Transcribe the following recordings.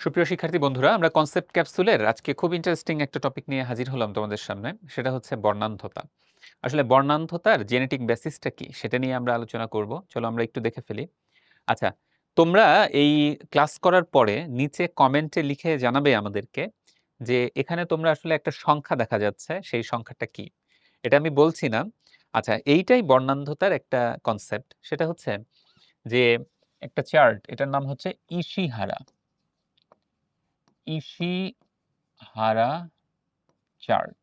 সুপ্রিয় শিক্ষার্থী বন্ধুরা, আমরা কনসেপ্ট ক্যাপসুলের আজকে খুব ইন্টারেস্টিং একটা টপিক নিয়ে হাজির হলাম তোমাদের সামনে। সেটা হচ্ছে বর্ণান্ধতা। আসলে বর্ণান্ধতার জেনেটিক বেসিসটা কি সেটা নিয়ে আমরা আলোচনা করব। চলো আমরা একটু দেখে ফেলি। আচ্ছা, তোমরা এই ক্লাস করার পরে নিচে কমেন্টে লিখে জানাবে আমাদেরকে যে এখানে তোমরা আসলে একটা সংখ্যা দেখা যাচ্ছে, সেই সংখ্যাটা কি? এটা আমি বলছি না। আচ্ছা, এইটাই বর্ণান্ধতার একটা কনসেপ্ট। সেটা হচ্ছে যে একটা চার্ট, এটার নাম হচ্ছে ইশিহারা ইশিহারা চার্ট।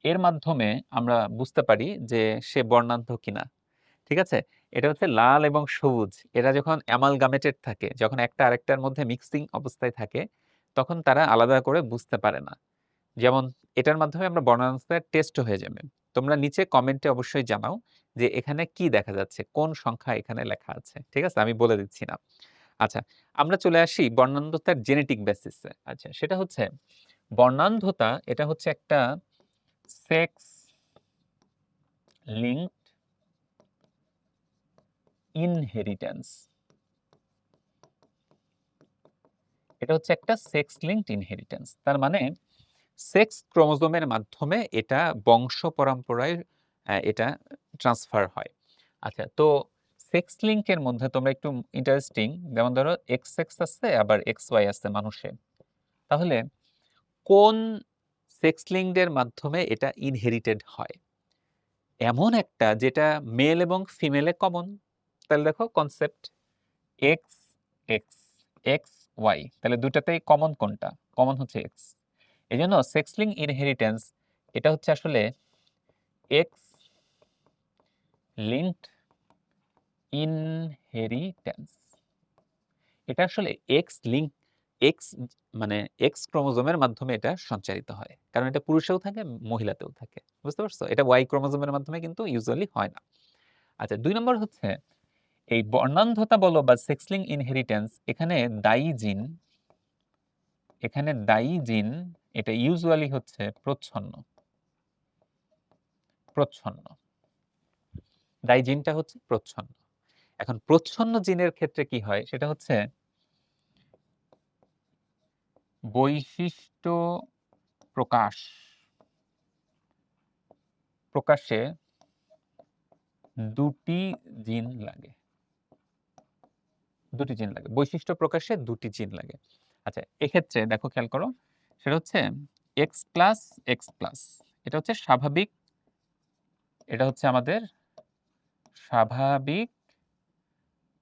এর মাধ্যমে আমরা বুঝতে পারি যে সে বর্ণান্ধ কিনা। ঠিক আছে? এটা হচ্ছে লাল এবং সবুজ। এরা যখন অ্যামালগামেটেড থাকে, যখন একটা আরেকটার মধ্যে মিক্সিং অবস্থায় থাকে, তখন তারা আলাদা করে বুঝতে পারে না। যেমন এটার মাধ্যমে আমরা বর্ণান্ধতার টেস্ট হয়ে যাবে। তোমরা নিচে কমেন্টে অবশ্যই জানাও যে এখানে কি দেখা যাচ্ছে, কোন সংখ্যা এখানে লেখা আছে। ঠিক আছে? আমি বলে দিচ্ছি না। আচ্ছা, আমরা চলে আসি বর্ণান্ধতার জেনেটিক বেসিসে। আচ্ছা, সেটা হচ্ছে বর্ণান্ধতা, এটা হচ্ছে একটা সেক্স লিঙ্কড ইনহেরিটেন্স। এটা হচ্ছে একটা সেক্স লিঙ্কড ইনহেরিটেন্স। তার মানে সেক্স ক্রোমোজোমের মাধ্যমে এটা বংশ পরম্পরায় এটা ট্রান্সফার হয়। আচ্ছা, তো সেক্স লিঙ্কের মধ্যে তোমরা একটু ইন্টারেস্টিং, যেমন ধরো এক্স এক্স আছে, আবার এক্স ওয়াই আছে মানুষের। তাহলে কোন সেক্স লিঙ্কডের মাধ্যমে এটা ইনহেরিটেড হয়? এমন একটা যেটা মেল এবং ফিমেলে কমন। তাহলে দেখো concept X X X Y, তাহলে দুটাতেই কমন কোনটা? কমন হচ্ছে এক্স। এই জন্য সেক্স লিঙ্ক ইনহেরিটেন্স এটা হচ্ছে আসলে এক্স লিঙ্কড ইনহেরিটেন্স। এটা আসলে এক্স লিঙ্ক এক্স মানে এক্স ক্রোমোজোমের মাধ্যমে এটা সঞ্চারিত হয়, কারণ এটা পুরুষেও থাকে মহিলাতেও থাকে। বুঝতে পারছো? এটা ওয়াই ক্রোমোজোমের মাধ্যমে কিন্তু ইউজুয়ালি হয় না। আচ্ছা, 2 নম্বর হচ্ছে এই বর্ণান্ধতা বলো বা সেক্স লিঙ্ক ইনহেরিটেন্স, এখানে দায়ী জিন, এখানে দায়ী জিন এটা ইউজুয়ালি হচ্ছে প্রচ্ছন্ন। প্রচ্ছন্ন দায়ী জিনটা হচ্ছে প্রচ্ছন্ন। এখন প্রচ্ছন্ন জিনের ক্ষেত্রে কি হয় সেটা হচ্ছে বৈশিষ্ট্য প্রকাশ প্রকাশে দুটি জিন লাগে। দুটি জিন লাগে, বৈশিষ্ট্য প্রকাশে দুটি জিন লাগে। আচ্ছা, এক্ষেত্রে দেখো খেয়াল করো, সেটা হচ্ছে এক্স প্লাস এক্স প্লাস, এটা হচ্ছে স্বাভাবিক, এটা হচ্ছে আমাদের স্বাভাবিক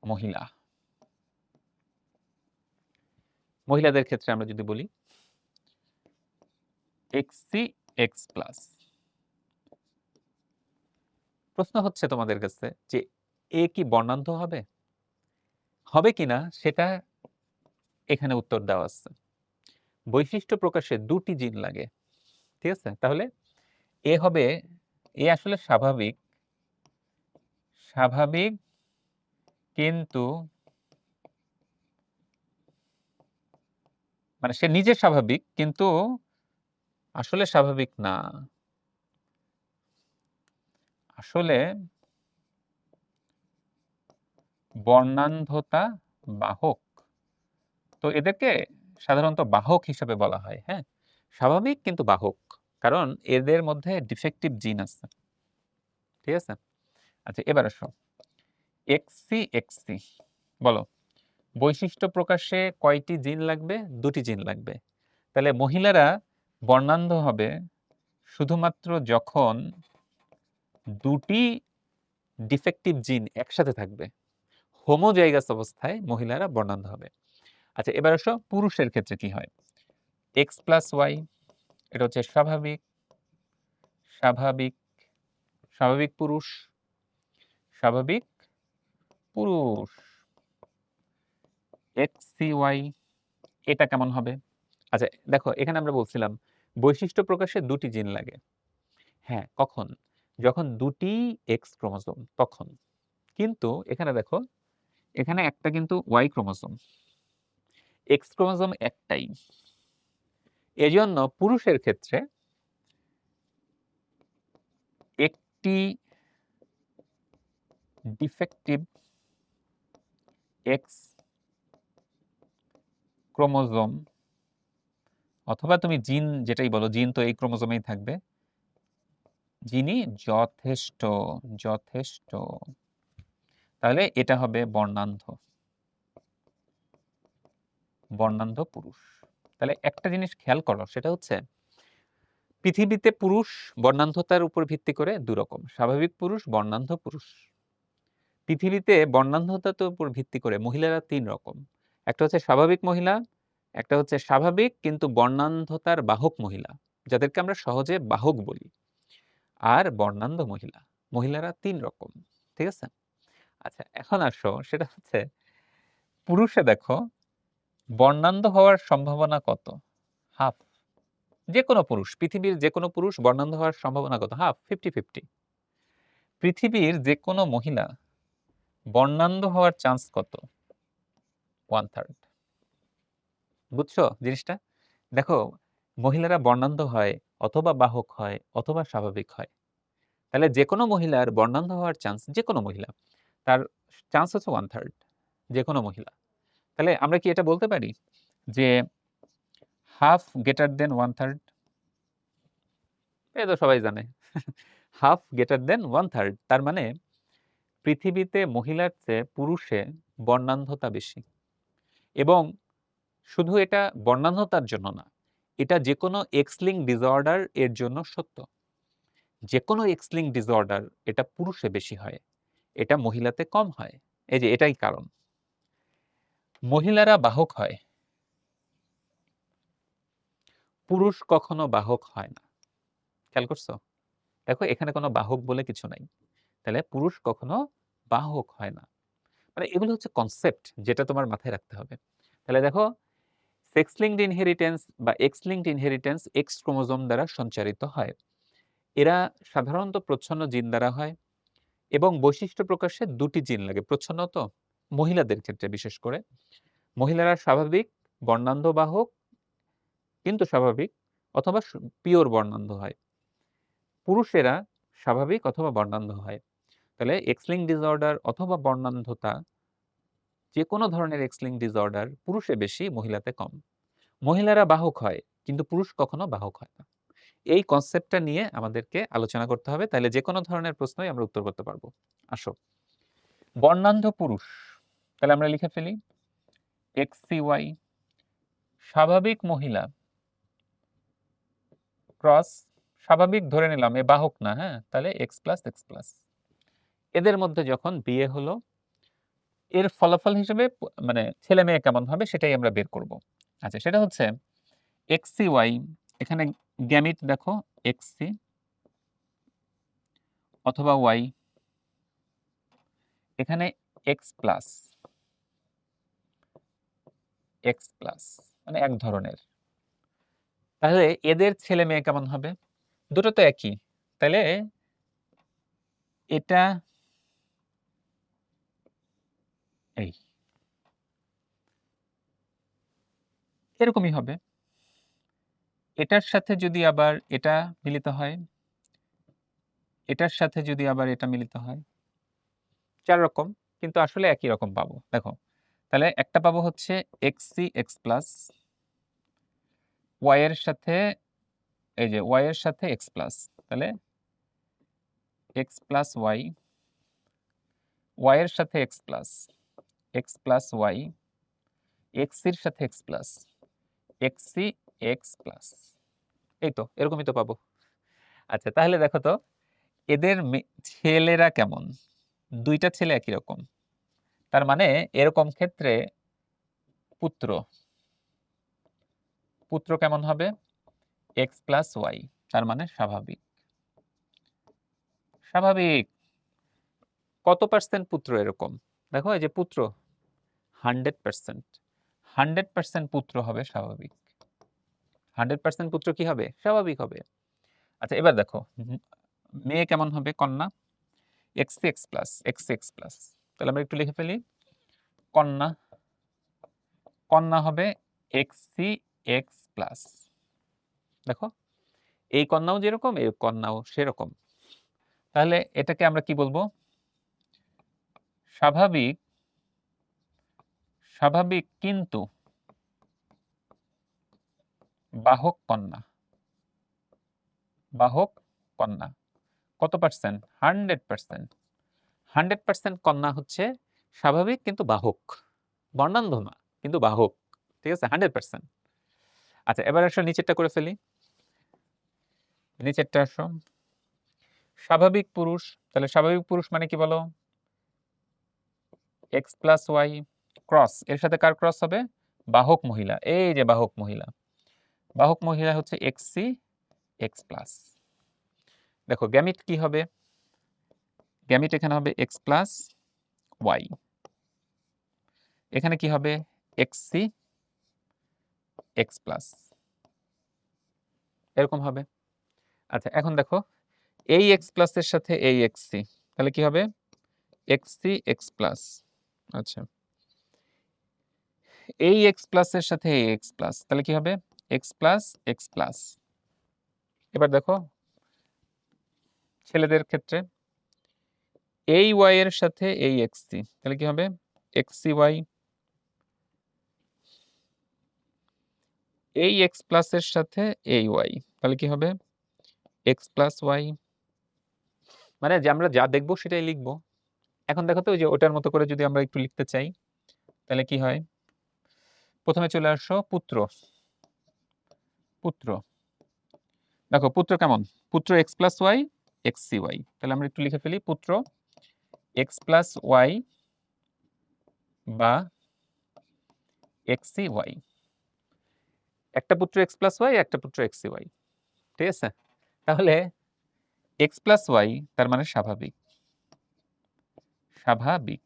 মহিলা। মহিলাদের ক্ষেত্রে আমরা যদি বলি এক্সি এক্স প্লাস। প্রশ্ন হচ্ছে তোমাদের কাছে যে এ কি বর্ণান্ধ হবে? হবে কিনা সেটা এখানে উত্তর দেওয়া আছে। বৈশিষ্ট্য প্রকাশে দুটি জিন লাগে। ঠিক আছে? তাহলে এ হবে, এ আসলে স্বাভাবিক, স্বাভাবিক কিন্তু মানে সে নিজে স্বাভাবিক কিন্তু আসলে স্বাভাবিক না। আসলে বর্ণান্ধতা বাহক। তো এদেরকে সাধারণত বাহক হিসেবে বলা হয়। হ্যাঁ, স্বাভাবিক কিন্তু বাহক, কারণ এদের মধ্যে ডিফেক্টিভ জিন আছে। ঠিক আছে? আচ্ছা, এবার আসো এক্সি এক্সি বলো, বৈশিষ্ট্য প্রকাশে কয়টি জিন লাগবে? দুটি জিন লাগবে। তাহলে মহিলারা বর্ণান্ধ হবে শুধুমাত্র যখন দুটি ডিফেক্টিভ জিন একসাথে থাকবে। হোমোজাইগাস অবস্থায় মহিলারা বর্ণান্ধ হবে। আচ্ছা, এবার আসো পুরুষের ক্ষেত্রে কি হয়। এক্স প্লাস ওয়াই, এটা হচ্ছে স্বাভাবিক, স্বাভাবিক, স্বাভাবিক পুরুষ, স্বাভাবিক পুরুষ। এক্স সি ওয়াই, এটা কেমন হবে? আচ্ছা, দেখো এখানে আমরা বলছিলাম বৈশিষ্ট্য প্রকাশে দুটি জিন লাগে। হ্যাঁ, কখন? যখন দুটি এক্স ক্রোমোজোম তখন। কিন্তু এখানে দেখো, এখানে একটা কিন্তু ওয়াই ক্রোমোজোম, এক্স ক্রোমোজোম একটাই। এজন্য পুরুষের ক্ষেত্রে একটি ডিফেক্টিভ এক্স ক্রোমোজোম অথবা তুমি জিন যেটাই বলো, জিন তো এই ক্রোমোজোমেই থাকবে, জিনই যথেষ্ট যথেষ্ট, তাহলে এটা হবে বর্ণান্ধ পুরুষ। তাহলে একটা জিনিস খেয়াল করো, সেটা হচ্ছে পৃথিবীতে পুরুষ বর্ণান্ধতার উপর ভিত্তি করে দুরকম, স্বাভাবিক পুরুষ, বর্ণান্ধ পুরুষ। পৃথিবীতে বর্ণান্ধতার উপর ভিত্তি করে মহিলারা 3 রকম, একটা হচ্ছে স্বাভাবিক মহিলা, একটা হচ্ছে স্বাভাবিক কিন্তু বর্ণান্ধতার বাহক মহিলা, যাদেরকে আমরা সহজে বাহক বলি, আর বর্ণান্ধ মহিলা। মহিলারা 3 রকম, ঠিক আছে? আচ্ছা, এখন আসো, সেটা হচ্ছে পুরুষে দেখো বর্ণান্ধ হওয়ার সম্ভাবনা কত? হাফ। যে কোনো পুরুষ, পৃথিবীর যে কোনো পুরুষ বর্ণান্ধ হওয়ার সম্ভাবনা কত? হাফ, 50-50। পৃথিবীর যে কোনো মহিলা বর্ণান্ধ হওয়ার চান্স কত? 1/3। বুঝছো জিনিসটা? দেখো, মহিলারা বর্ণান্ধ হয় অথবা বাহক হয় অথবা স্বাভাবিক হয়। তাহলে যে কোনো মহিলার বর্ণান্ধ হওয়ার চান্স, যে কোনো মহিলা, তার চান্স হচ্ছে 1/3, যে কোনো মহিলা। তাহলে আমরা কি এটা বলতে পারি যে হাফ গ্রেটার দেন 1/3? এটা তো সবাই জানে। হাফ গ্রেটার দেন 1/3, তার মানে পৃথিবীতে মহিলার চেয়ে পুরুষে বর্ণান্ধতা বেশি। এবং শুধু এটা বর্ণান্ধতার জন্য না, এটা যে কোনো এক্স লিঙ্ক ডিসঅর্ডার এর জন্য সত্য। যে কোনো এক্স লিঙ্ক ডিসঅর্ডার এটা পুরুষে বেশি হয়, এটা মহিলাতে কম হয়। এই যে এটাই কারণ। মহিলারা বাহক হয়, পুরুষ কখনো বাহক হয় না। খেয়াল করছো? দেখো, এখানে কোনো বাহক বলে কিছু নাই, তাহলে পুরুষ কখনো বাহক হয় না। মানে এগুলো হচ্ছে কনসেপ্ট, যেটা তোমার মাথায় রাখতে হবে। তাহলে দেখো, সেক্স লিঙ্কড ইনহেরিটেন্স বা x linked inheritance x chromosome দ্বারা সঞ্চারিত হয়। এরা সাধারণত প্রচ্ছন্ন জিন দ্বারা হয় এবং বৈশিষ্ট্য প্রকাশে 2টি জিন লাগে প্রচ্ছন্ন। তো মহিলাদের ক্ষেত্রে বিশেষ করে মহিলারা স্বাভাবিক বর্ণান্ধ বাহক কিন্তু স্বাভাবিক অথবা পিওর বর্ণান্ধ হয়, পুরুষেরা স্বাভাবিক অথবা বর্ণান্ধ হয়। তাহলে এক্স লিঙ্ক ডিসঅর্ডার অথবা বর্ণান্ধতা, যে কোনো ধরনের এক্স লিঙ্ক ডিসঅর্ডার পুরুষে বেশি, মহিলাতে কম। মহিলারা বাহক হয় কিন্তু পুরুষ কখনো বাহক হয় না। এই কনসেপ্টটা নিয়ে আমাদেরকে আলোচনা করতে হবে, তাহলে যে কোনো ধরনের প্রশ্নই আমরা উত্তর করতে পারবো। আসো, বর্ণান্ধ পুরুষ, তাহলে আমরা লিখে ফেলি XCY, স্বাভাবিক মহিলা ক্রস স্বাভাবিক ধরে নিলাম, এ বাহক না, হ্যাঁ, তাহলে X+X+। এদের মধ্যে যখন বিয়ে হলো, এর ফলাফল হিসেবে মানে ছেলে মেয়ে কেমন হবে সেটাই আমরা বের করব। আচ্ছা, সেটা হচ্ছে XCY, এখানে গ্যামিট দেখো XC অথবা Y, এখানে X প্লাস মানে এক ধরনের। তাহলে এদের ছেলে মেয়ে কেমন হবে? দুটো তো একই, তাহলে এটা এই এরকমই হবে। এটার সাথে যদি আবার এটা মিলিত হয়, এটার সাথে যদি আবার এটা মিলিত হয়, 4 রকম, কিন্তু আসলে একই রকম পাবো। দেখো, তাহলে একটা পাবো হচ্ছে XC X প্লাস, Y এর সাথে, এই যে Y এর সাথে X প্লাস, তাহলে X প্লাস Y, Y এর সাথে X plus, X plus Y, X এর সাথে X plus, XC X plus. এই তো এরকমই তো পাবো। আচ্ছা, তাহলে দেখো তো এদের ছেলেরা কেমন? 2টা ছেলে একই রকম, তার মানে এরকম ক্ষেত্রে পুত্র পুত্র কেমন হবে? X+Y, তার মানে স্বাভাবিক। স্বাভাবিক কত পার্সেন্ট পুত্র এরকম? দেখো, এই যে পুত্র 100%, 100% পুত্র হবে স্বাভাবিক। 100% পুত্র কি হবে? স্বাভাবিক হবে। আচ্ছা, এবার দেখো মেয়ে কেমন হবে? কন্যা XC X+, তাহলে আমরা একটু লিখে ফেলি, কন্যা কন্যা হবে XC X+। দেখো, এই কন্যাও যেরকম, এই কন্যাও সেরকম। তাহলে এটাকে আমরা কি বলবো? স্বাভাবিক কিন্তু বাহক কন্যা, বাহক কন্যা কত পার্সেন্ট? 100%। 100% কন্যা হচ্ছে স্বাভাবিক কিন্তু বাহক, বর্ণান্ধ না কিন্তু বাহক। ঠিক আছে, 100%। আচ্ছা, এবার আসো নিচেরটা করে ফেলি। নিচেরটা আসো, স্বাভাবিক পুরুষ। তাহলে স্বাভাবিক পুরুষ মানে কি বলো? এক্স প্লাস ওয়াই ক্রস, এর সাথে কার ক্রস হবে? বাহক মহিলা। এই যে বাহক মহিলা, বাহক মহিলা হচ্ছে এক্স সি এক্স প্লাস। দেখো গ্যামিট কি হবে? গ্যামিট এখানে হবে এক্স প্লাস ওয়াই, এখানে কি হবে? এক্স সি এক্স প্লাস, এরকম হবে। আচ্ছা এখন দেখো, এই এক্স প্লাসের সাথে এই এক্স সি, তাহলে কি হবে? X C X plus. আচ্ছা, এই এক্স প্লাসের সাথে এই এক্স প্লাস, তাহলে কি হবে? X plus x plus. এবার দেখো ছেলেদের ক্ষেত্রে, এই ওয়াই এর সাথে এই এক্স সি, তাহলে কি হবে? X C Y. এই এক্স প্লাসের সাথে এই ওয়াই, তাহলে কি হবে? X plus Y. মানে যে আমরা যা দেখবো সেটাই লিখবো। এখন দেখো তো, ওই যে ওটার মতো করে যদি আমরা একটু লিখতে চাই, তাহলে কি হয়? প্রথমে চলে আসো পুত্র, পুত্র। দেখো পুত্র কেমন? পুত্র X plus Y X C Y. তাহলে আমরা একটু লিখে ফেলি, পুত্র এক্স প্লাস ওয়াই বা এক্স সি ওয়াই। একটা পুত্র এক্স প্লাস ওয়াই, একটা পুত্র এক্স সি ওয়াই। ঠিক আছে, তাহলে এক্স প্লাস ওয়াই তার মানে স্বাভাবিক, স্বাভাবিক।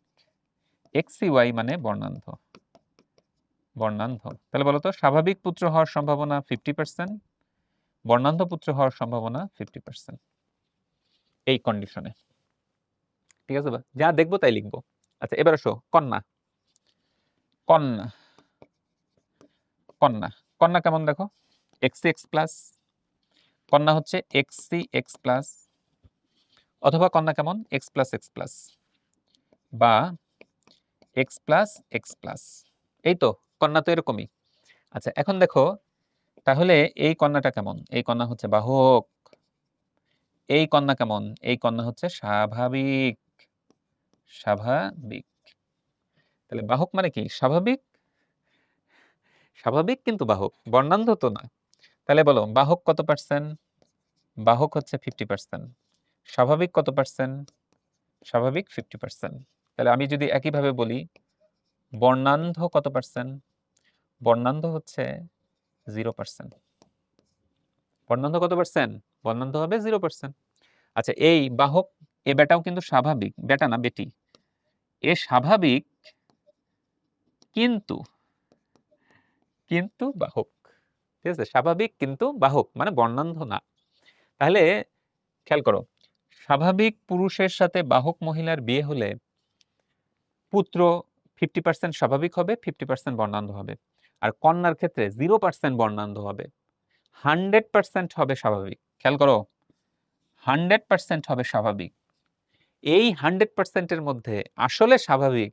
এক্স সি ওয়াই মানে বর্ণান্ধ, বর্ণান্ধ। তাহলে বলতো স্বাভাবিক পুত্র হওয়ার সম্ভাবনা 50%, বর্ণান্ধ পুত্র হওয়ার সম্ভাবনা 50%। এই কন্ডিশনে, ঠিক আছে? যা দেখবো তাই লিখবো। আচ্ছা এবার আসো কন্যা, কন্যা, কন্যা। কন্যা কেমন দেখো? এক্স সি এক্স প্লাস, কন্যা হচ্ছে এক্স সি এক্স প্লাস, অথবা কন্যা কেমন? এক্স প্লাস এক্স প্লাস বা এক্স প্লাস এক্স প্লাস। এই তো কন্যা তো এরকমই। আচ্ছা এখন দেখো, তাহলে এই কন্যাটা কেমন? এই কন্যা হচ্ছে বাহক। এই কন্যা কেমন? এই কন্যা হচ্ছে স্বাভাবিক, স্বাভাবিক। তাহলে বাহক মানে কি? স্বাভাবিক, স্বাভাবিক কিন্তু বাহক, বর্ণান্ধ তো না। তাহলে বলো বাহক কত পার্সেন্ট? বাহক হচ্ছে 50%। স্বাভাবিক কত পার্সেন্ট? স্বাভাবিক 50%। তাহলে আমি যদি একইভাবে বলি বর্ণান্ধ কত পার্সেন্ট? বর্ণান্ধ হচ্ছে 0%। বর্ণান্ধ কত পার্সেন্ট? বর্ণান্ধ হবে 0%। আচ্ছা এই বাহক, এ বেটাও কিন্তু স্বাভাবিক, বেটা না বেটি, এ স্বাভাবিক কিন্তু, কিন্তু বাহক। ঠিক আছে, স্বাভাবিক কিন্তু বাহক মানে বর্ণান্ধ না। তাহলে খেয়াল করো, স্বাভাবিক পুরুষের সাথে বাহক মহিলার বিয়ে হলে পুত্র 50% স্বাভাবিক হবে, 50% বর্ণান্ধ হবে। আর কন্যার ক্ষেত্রে 0% বর্ণান্ধ হবে, 100% হবে স্বাভাবিক। খেয়াল করো, 100% হবে স্বাভাবিক। এই 100%-এর মধ্যে আসলে স্বাভাবিক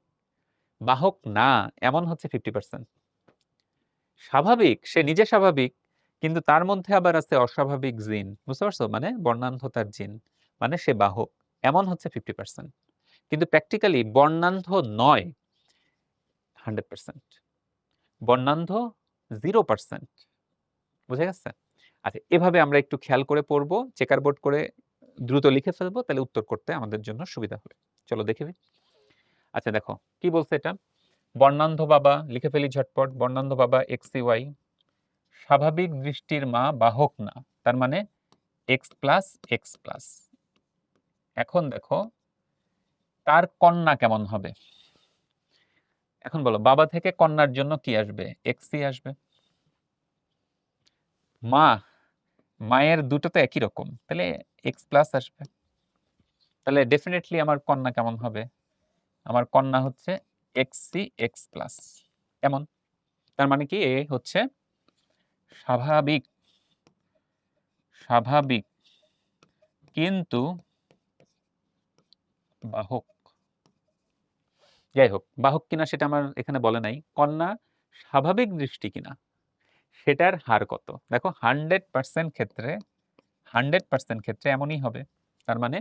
বাহক না এমন হচ্ছে 50%। স্বাভাবিক, সে নিজে স্বাভাবিক, কিন্তু তার মধ্যে আবার আছে অস্বাভাবিক জিন, বুঝতে পারছো? মানে বর্ণান্ধতার জিন, মানে সে বাহক, এমন হচ্ছে 50%। কিন্তু প্র্যাকটিক্যালি বর্ণান্ধ নয় 100%, বর্ণান্ধ 0%। বুঝে গেছে? আচ্ছা এভাবে আমরা একটু খেয়াল করে পড়বো, চেকার বোর্ড করে দ্রুত লিখে ফেলবো, তাহলে উত্তর করতে আমাদের জন্য সুবিধা হবে। চলো দেখে নিই। আচ্ছা দেখো কি বলছে এটা, বর্ণান্ধ বাবা, লিখে ফেলি ঝটপট। বর্ণান্ধ বাবা এক্স সি ওয়াই, স্বাভাবিক দৃষ্টির মা বাহক না, তার মানে এক্স প্লাস এক্স প্লাস। এখন দেখো তার কন্যা কেমন হবে? এখন বলো বাবা থেকে কন্যার জন্য কি আসবে? এক্স সি আসবে। মা, মায়ের দুটো তো একই রকম, তাহলে এক্স প্লাস আসবে। তাহলে ডেফিনেটলি আমার কন্যা কেমন হবে? আমার কন্যা হচ্ছে এক্স সি এক্স প্লাস। এমন, তার মানে কি এ হচ্ছে স্বাভাবিক, স্বাভাবিক কিন্তু বাহক। যাই হোক, বাহক কিনা সেটা আমার এখানে বলে নাই। কন্যা স্বাভাবিক দৃষ্টি কিনা সেটার হার কত? দেখো 100% ক্ষেত্রে 100% ক্ষেত্রে এমনই হবে। তার মানে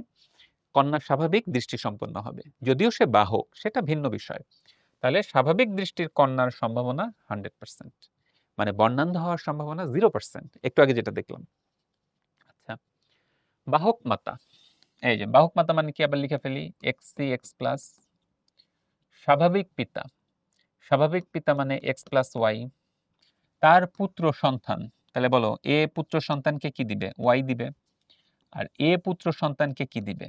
কন্যা স্বাভাবিক দৃষ্টিসম্পন্ন হবে। যদিও সে বাহক, সেটা ভিন্ন বিষয়। তাহলে স্বাভাবিক দৃষ্টির কন্যার সম্ভাবনা 100%, মানে বর্ণান্ধ হওয়ার সম্ভাবনা 0%। একটু আগে যেটা দেখলাম। আচ্ছা, বাহক মাতা, এই যে বাহক মাতা মানে কি, আবার লিখে ফেলি, xc x প্লাস। স্বাভাবিক পিতা, স্বাভাবিক পিতা মানে x প্লাস ওয়াই। তার পুত্র সন্তান, তাহলে বলো এ পুত্র সন্তানকে কি দিবে? ওয়াই দিবে। আর এ পুত্র সন্তানকে কি দিবে?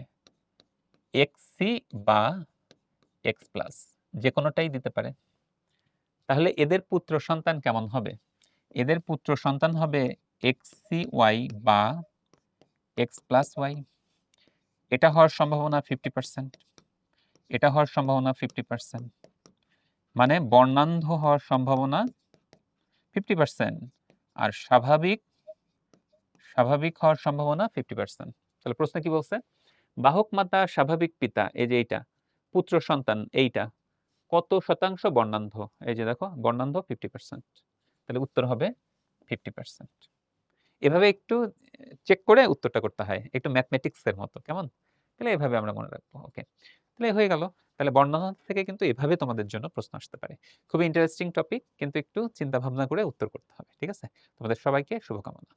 xc বা x প্লাস, যে কোনোটাই দিতে পারে। তাহলে এদের পুত্র সন্তান কেমন হবে? এদের পুত্র সন্তান হবে xcy বা x প্লাস ওয়াই। এটা হওয়ার সম্ভাবনা 50%, এটা হওয়ার সম্ভাবনা 50%, মানে বর্ণান্ধ হওয়ার সম্ভাবনা 50%, আর স্বাভাবিক স্বাভাবিক হওয়ার সম্ভাবনা 50%। তাহলে প্রশ্ন কি বলছে? বাহক মাতা স্বাভাবিক পিতা, এই যে এইটা, পুত্র সন্তান এইটা, কত শতাংশ বর্ণান্ধ? এই যে দেখো বর্ণান্ধ 50%। তাহলে উত্তর হবে 50%। এভাবে একটু চেক করে উত্তরটা করতে হয়, একটু ম্যাথমেটিক্স এর মতো, কেমন? তাহলে এভাবে আমরা মনে রাখবো। ওকে, তাহলে হয়ে গেল। তাহলে বর্ণনা থেকে কিন্তু এভাবে তোমাদের জন্য প্রশ্ন আসতে পারে। খুবই ইন্টারেস্টিং টপিক, কিন্তু একটু চিন্তা ভাবনা করে উত্তর করতে হবে। ঠিক আছে? তোমাদের সবাইকে শুভকামনা।